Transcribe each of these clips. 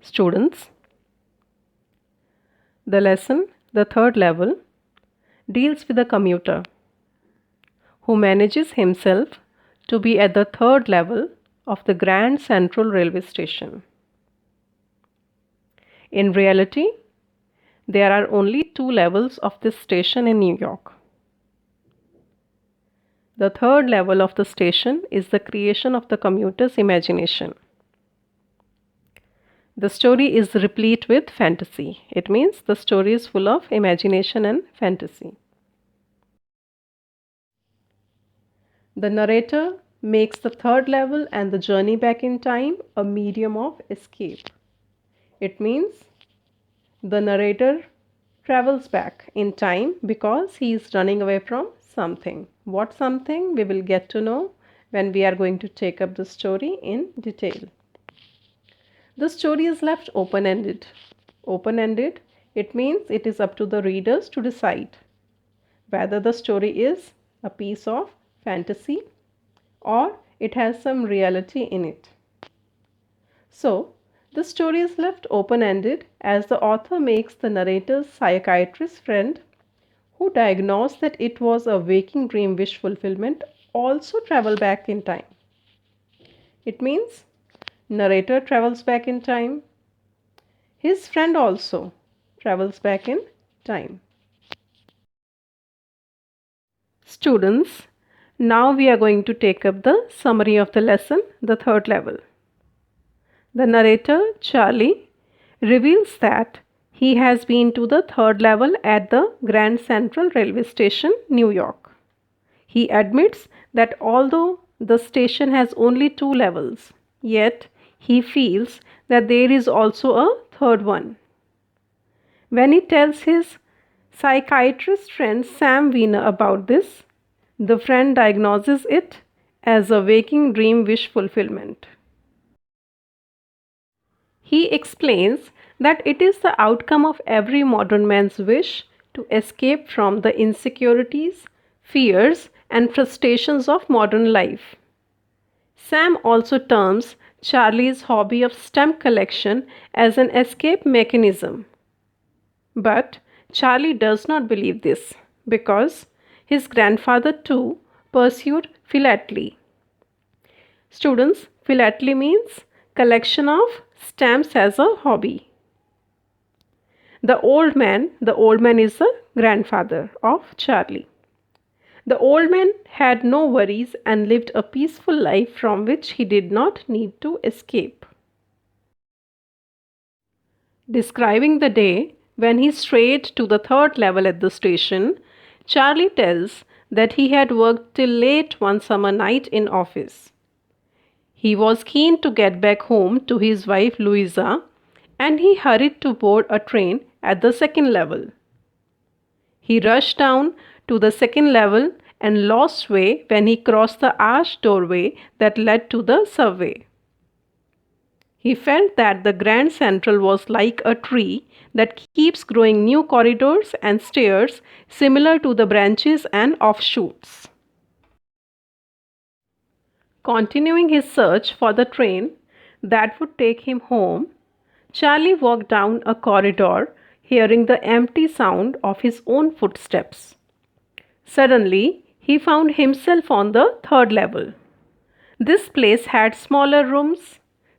Students, the lesson, the third level, deals with a commuter who manages himself to be at the third level of the Grand Central Railway Station. In reality, there are only two levels of this station in New York. The third level of the station is the creation of the commuter's imagination. The story is replete with fantasy. It means the story is full of imagination and fantasy. The narrator makes the third level and the journey back in time a medium of escape. It means the narrator travels back in time because he is running away from something. What something? We will get to know when we are going to take up the story in detail. The story is left open-ended. Open-ended, it means it is up to the readers to decide whether the story is a piece of fantasy or it has some reality in it. So, the story is left open-ended as the author makes the narrator's psychiatrist friend, who diagnosed that it was a waking dream wish fulfillment, also travel back in time. It means narrator travels back in time. His friend also travels back in time. Students, now we are going to take up the summary of the lesson, the third level. The narrator, Charlie, reveals that he has been to the third level at the Grand Central Railway Station, New York. He admits that although the station has only two levels, yet he feels that there is also a third one. When he tells his psychiatrist friend Sam Wiener about this, the friend diagnoses it as a waking dream wish fulfillment. He explains that it is the outcome of every modern man's wish to escape from the insecurities, fears, and frustrations of modern life. Sam also terms Charlie's hobby of stamp collection as an escape mechanism. But Charlie does not believe this because his grandfather too pursued philately. Students, philately means collection of stamps as a hobby. The old man is the grandfather of Charlie. The old man had no worries and lived a peaceful life from which he did not need to escape. Describing the day when he strayed to the third level at the station, Charlie tells that he had worked till late one summer night in office. He was keen to get back home to his wife Louisa, and he hurried to board a train at the second level. He rushed down to the second level and lost way when he crossed the arched doorway that led to the subway. He felt that the Grand Central was like a tree that keeps growing new corridors and stairs similar to the branches and offshoots. Continuing his search for the train that would take him home, Charlie walked down a corridor, hearing the empty sound of his own footsteps. Suddenly, he found himself on the third level. This place had smaller rooms,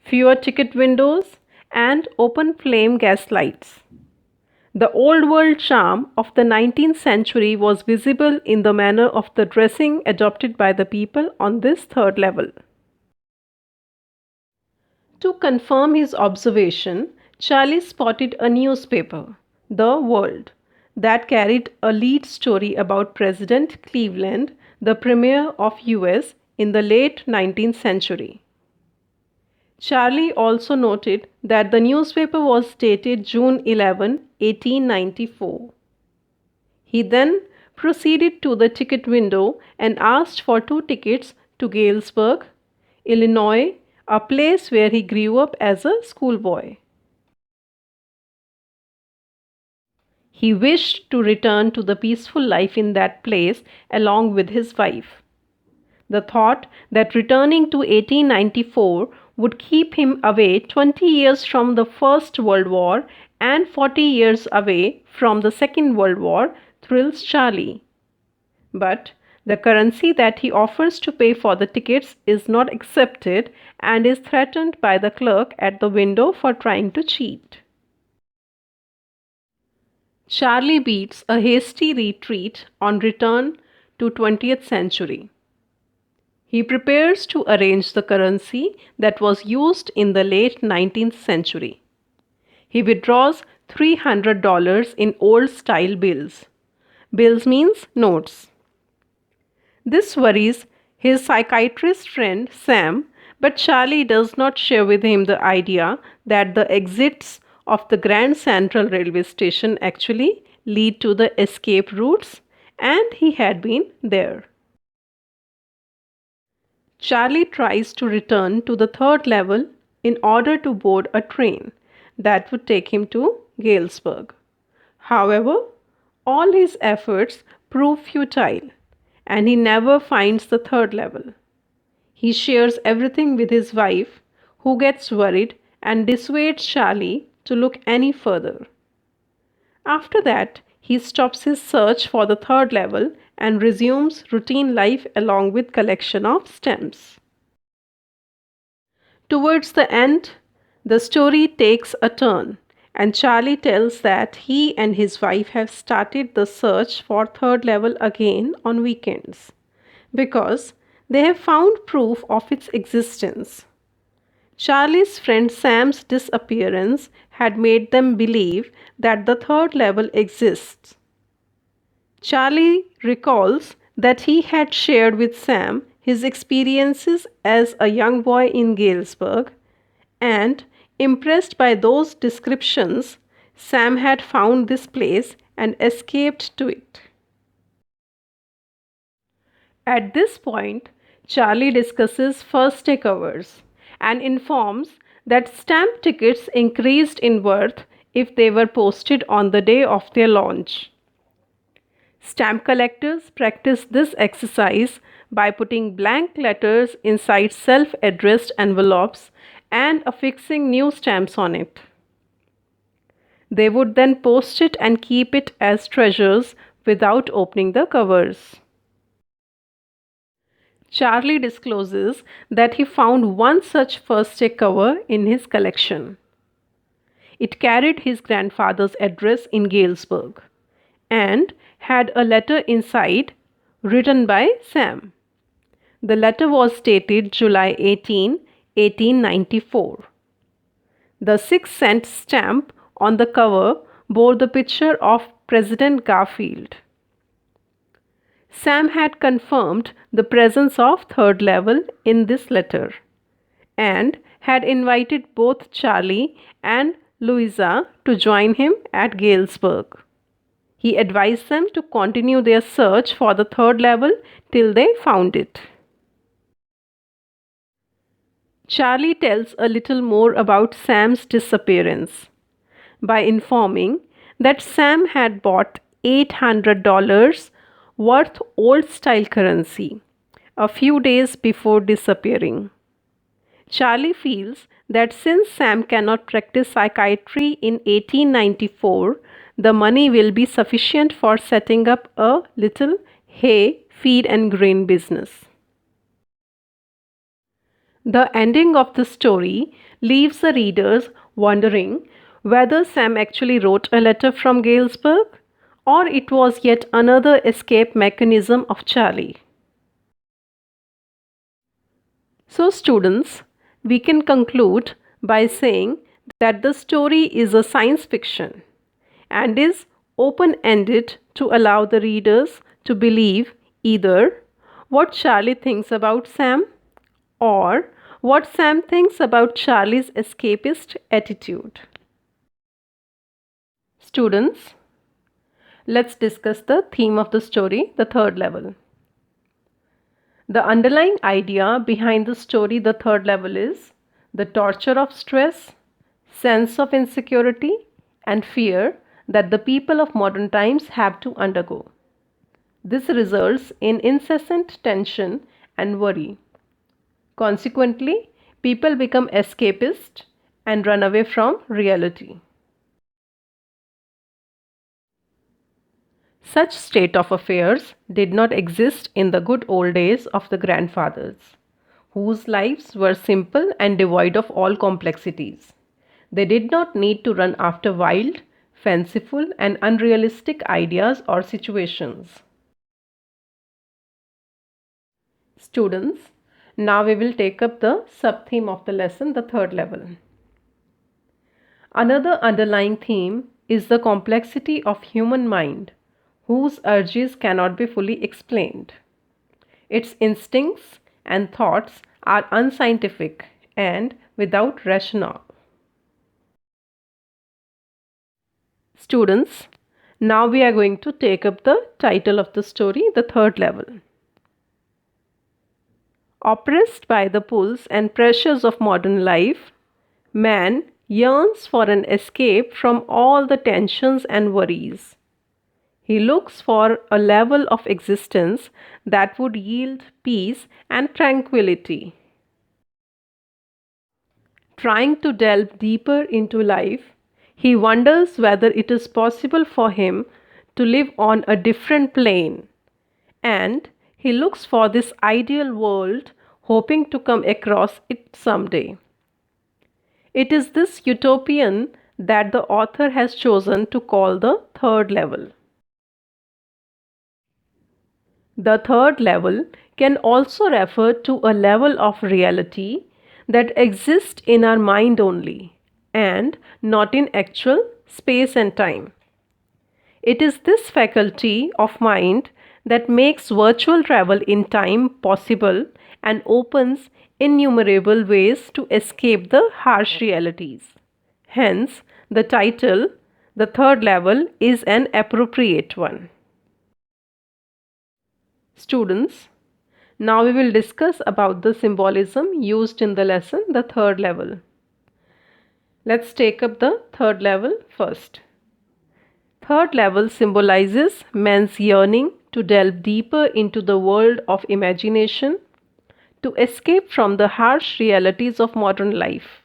fewer ticket windows, and open flame gas lights. The old world charm of the 19th century was visible in the manner of the dressing adopted by the people on this third level. To confirm his observation, Charlie spotted a newspaper, The World, that carried a lead story about President Cleveland, the Premier of US in the late 19th century. Charlie also noted that the newspaper was dated June 11, 1894. He then proceeded to the ticket window and asked for 2 tickets to Galesburg, Illinois, a place where he grew up as a schoolboy. He wished to return to the peaceful life in that place along with his wife. The thought that returning to 1894 would keep him away 20 years from the First World War and 40 years away from the Second World War thrills Charlie. But the currency that he offers to pay for the tickets is not accepted and is threatened by the clerk at the window for trying to cheat. Charlie beats a hasty retreat on return to 20th century. He prepares to arrange the currency that was used in the late 19th century. He withdraws $300 in old-style bills. Bills means notes. This worries his psychiatrist friend Sam, but Charlie does not share with him the idea that the exits of the Grand Central Railway Station actually lead to the escape routes, and he had been there. Charlie tries to return to the third level in order to board a train that would take him to Galesburg. However, all his efforts prove futile and he never finds the third level. He shares everything with his wife, who gets worried and dissuades Charlie to look any further. After that, he stops his search for the third level and resumes routine life along with collection of stamps. Towards the end, the story takes a turn and Charlie tells that he and his wife have started the search for third level again on weekends because they have found proof of its existence. Charlie's friend Sam's disappearance had made them believe that the third level exists. Charlie recalls that he had shared with Sam his experiences as a young boy in Galesburg, and impressed by those descriptions, Sam had found this place and escaped to it. At this point, Charlie discusses first day covers and informs that stamp tickets increased in worth if they were posted on the day of their launch. Stamp collectors practice this exercise by putting blank letters inside self-addressed envelopes and affixing new stamps on it. They would then post it and keep it as treasures without opening the covers. Charlie discloses that he found one such first-day cover in his collection. It carried his grandfather's address in Galesburg and had a letter inside written by Sam. The letter was dated July 18, 1894. The 6-cent stamp on the cover bore the picture of President Garfield. Sam had confirmed the presence of third level in this letter and had invited both Charlie and Louisa to join him at Galesburg. He advised them to continue their search for the third level till they found it. Charlie tells a little more about Sam's disappearance by informing that Sam had bought $800 worth old-style currency a few days before disappearing. Charlie feels that since Sam cannot practice psychiatry in 1894, the money will be sufficient for setting up a little hay, feed and grain business. The ending of the story leaves the readers wondering whether Sam actually wrote a letter from Galesburg or it was yet another escape mechanism of Charlie. So students, we can conclude by saying that the story is a science fiction and is open-ended to allow the readers to believe either what Charlie thinks about Sam or what Sam thinks about Charlie's escapist attitude. Students, let's discuss the theme of the story, the third level. The underlying idea behind the story, the third level, is the torture of stress, sense of insecurity, and fear that the people of modern times have to undergo. This results in incessant tension and worry. Consequently, People become escapist and run away from reality. Such state of affairs did not exist in the good old days of the grandfathers, whose lives were simple and devoid of all complexities. They did not need to run after wild, fanciful, and unrealistic ideas or situations. Students, now we will take up the sub-theme of the lesson, the third level. Another underlying theme is the complexity of human mind, whose urges cannot be fully explained. Its instincts and thoughts are unscientific and without rationale. Students, now we are going to take up the title of the story, the third level. Oppressed by the pulls and pressures of modern life, man yearns for an escape from all the tensions and worries. He looks for a level of existence that would yield peace and tranquility. Trying to delve deeper into life, he wonders whether it is possible for him to live on a different plane, and he looks for this ideal world, hoping to come across it someday. It is this utopian that the author has chosen to call the third level. The third level can also refer to a level of reality that exists in our mind only and not in actual space and time. It is this faculty of mind that makes virtual travel in time possible and opens innumerable ways to escape the harsh realities. Hence, the title, The Third Level, is an appropriate one. Students, now we will discuss about the symbolism used in the lesson, the third level. Let's take up the third level first. Third level symbolizes man's yearning to delve deeper into the world of imagination, to escape from the harsh realities of modern life.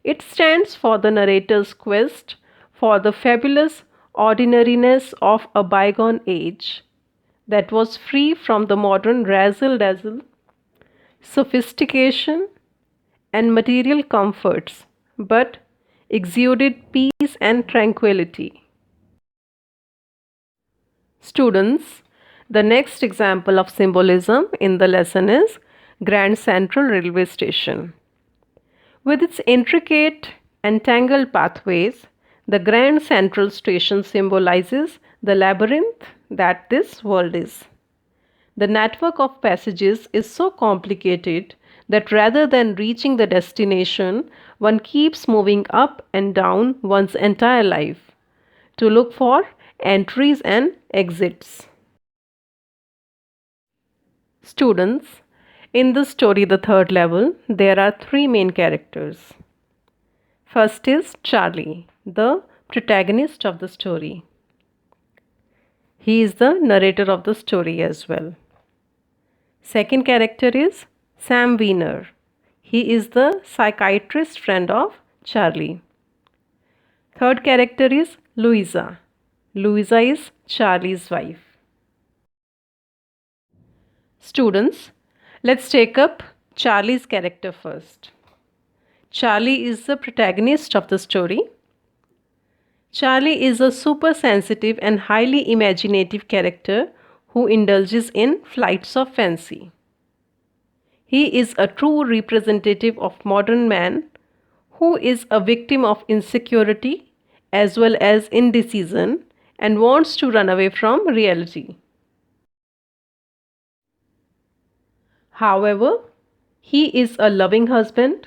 It stands for the narrator's quest for the fabulous ordinariness of a bygone age that was free from the modern razzle-dazzle, sophistication, and material comforts, but exuded peace and tranquility. Students, the next example of symbolism in the lesson is Grand Central Railway Station. With its intricate and tangled pathways, the Grand Central Station symbolizes the labyrinth that this world is. The network of passages is so complicated that rather than reaching the destination, one keeps moving up and down one's entire life to look for entries and exits. Students, in the story The Third Level, there are three main characters. First is Charlie, the protagonist of the story. He is the narrator of the story as well. Second character is Sam Wiener. He is the psychiatrist friend of Charlie. Third character is Louisa. Louisa is Charlie's wife. Students, let's take up Charlie's character first. Charlie is the protagonist of the story. Charlie is a super sensitive and highly imaginative character who indulges in flights of fancy. He is a true representative of modern man who is a victim of insecurity as well as indecision and wants to run away from reality. However, he is a loving husband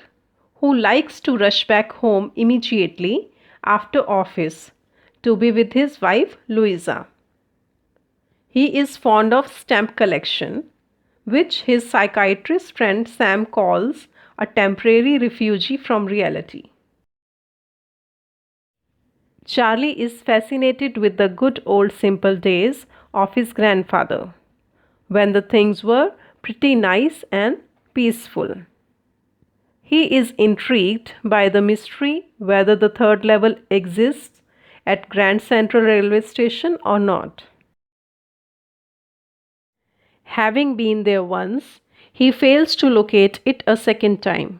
who likes to rush back home immediately after office to be with his wife Louisa. He is fond of stamp collection, which his psychiatrist friend Sam calls a temporary refugee from reality. Charlie is fascinated with the good old simple days of his grandfather, when the things were pretty nice and peaceful. He is intrigued by the mystery whether the third level exists at Grand Central Railway Station or not. Having been there once, he fails to locate it a second time.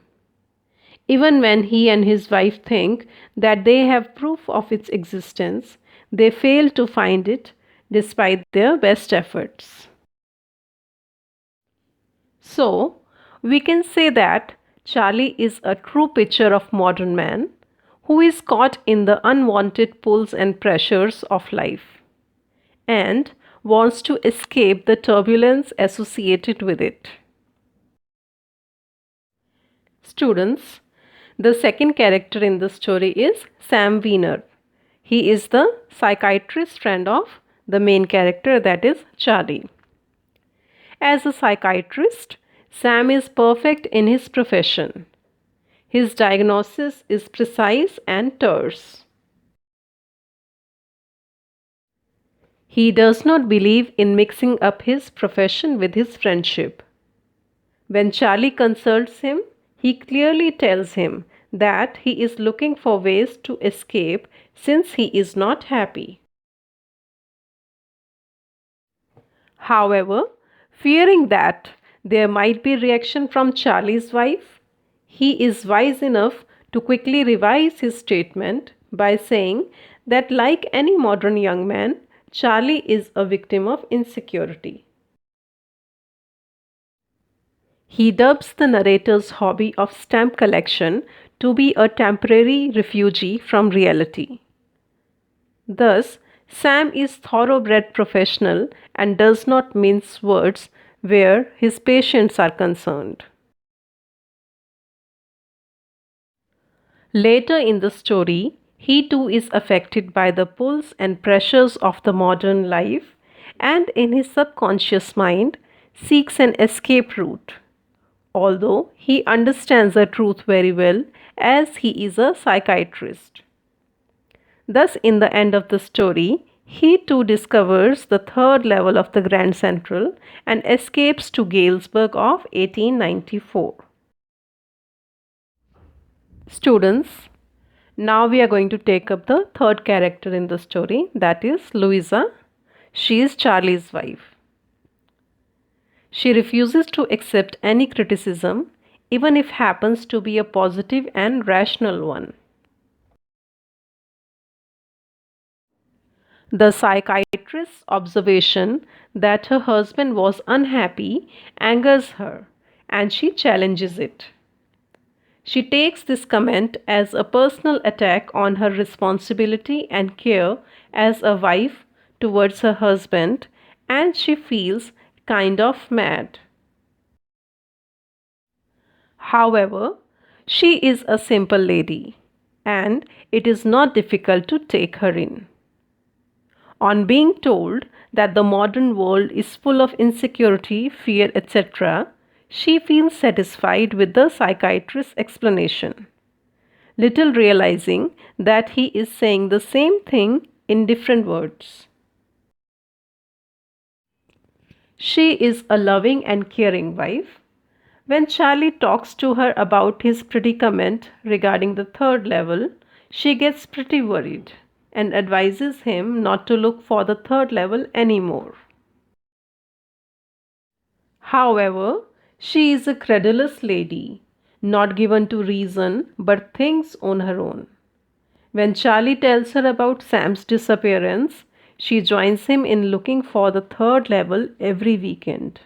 Even when he and his wife think that they have proof of its existence, they fail to find it despite their best efforts. So, we can say that Charlie is a true picture of modern man who is caught in the unwanted pulls and pressures of life and wants to escape the turbulence associated with it. Students, the second character in the story is Sam Wiener. He is the psychiatrist friend of the main character, that is Charlie. As a psychiatrist, Sam is perfect in his profession. His diagnosis is precise and terse. He does not believe in mixing up his profession with his friendship. When Charlie consults him, he clearly tells him that he is looking for ways to escape since he is not happy. However, fearing that there might be reaction from Charlie's wife, he is wise enough to quickly revise his statement by saying that, like any modern young man, Charlie is a victim of insecurity. He dubs the narrator's hobby of stamp collection to be a temporary refugee from reality. Thus, Sam is thoroughbred professional and does not mince words where his patients are concerned. Later in the story, he too is affected by the pulls and pressures of the modern life and in his subconscious mind seeks an escape route, although he understands the truth very well as he is a psychiatrist. Thus, in the end of the story, he too discovers the third level of the Grand Central and escapes to Galesburg of 1894. Students, now we are going to take up the third character in the story, that is Louisa. She is Charlie's wife. She refuses to accept any criticism, even if it happens to be a positive and rational one. The psychiatrist's observation that her husband was unhappy angers her, and she challenges it. She takes this comment as a personal attack on her responsibility and care as a wife towards her husband, and she feels kind of mad. However, she is a simple lady, and it is not difficult to take her in. On being told that the modern world is full of insecurity, fear, etc., she feels satisfied with the psychiatrist's explanation, little realizing that he is saying the same thing in different words. She is a loving and caring wife. When Charlie talks to her about his predicament regarding the third level, she gets pretty worried and advises him not to look for the third level anymore. However, she is a credulous lady, not given to reason but thinks on her own. When Charlie tells her about Sam's disappearance, she joins him in looking for the third level every weekend.